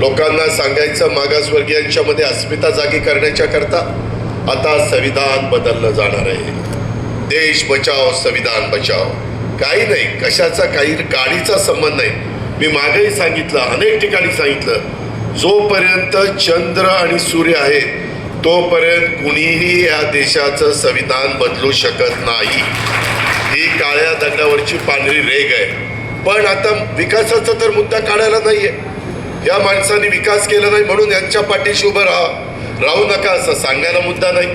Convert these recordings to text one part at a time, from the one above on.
लोकांना सांगायचं मागासवर्गीयांच्या मध्ये अस्मिता जागी करण्याच्या करता आता संविधान बदललं जाणार आहे. देश बचाओ संविधान बचाओ. काही नाही, कशाचा काही गाडीचा संबंध नाही. मी मागेही सांगितलं, अनेक ठिकाणी सांगितलं, जोपर्यंत चंद्र आणि सूर्य आहे तोपर्यंत कुणीही या देशाचं संविधान बदलू शकत नाही. ही काळ्या दगडावरची पांढरी रेघ आहे. पण आता विकासाचा तर मुद्दा काढायला नाहीये. या माणसांनी विकास केला नाही म्हणून यांच्या पाठीशी उभं राहू नका असं सांगण्याला मुद्दा नाही.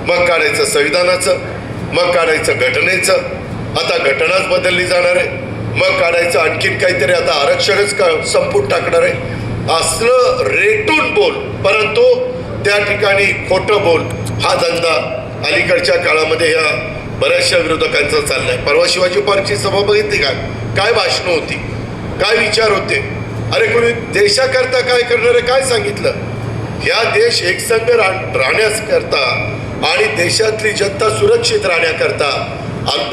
मग काढायचं संविधानाचं, मग काढायचं घटनेचं, आता घटनाच बदलली जाणार आहे, मग काढायचं आणखीन काहीतरी, आता आरक्षणच संपून टाकणार आहे. असलं रेटून बोल, परंतु त्या ठिकाणी खोटं बोल हा धंदा अलीकडच्या काळामध्ये या बऱ्याचशा विरोधकांचा चाललाय. परवा शिवाजी पार्कची सभा बघितली का? काय भाषणं होती, काय विचार होते. अरे कोणी देशाकरता काय करणार आहे काय सांगितलं? या देश एकसंघ राहण्यास करता आणि देशातली जनता सुरक्षित राहण्याकरता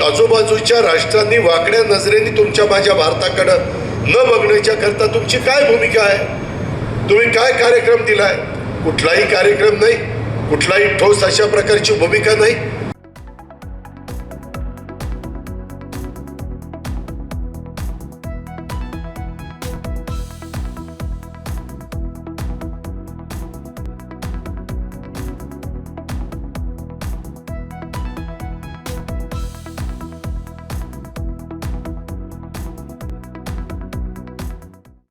आजूबाजूच्या राष्ट्रांनी वाकड्या नजरेने तुमच्या माझ्या भारताकडं न बघण्याच्या करता तुमची काय भूमिका आहे? तुम्ही काय कार्यक्रम दिलाय? कुठलाही कार्यक्रम नाही, कुठलाही ठोस अशा प्रकारची भूमिका नाही.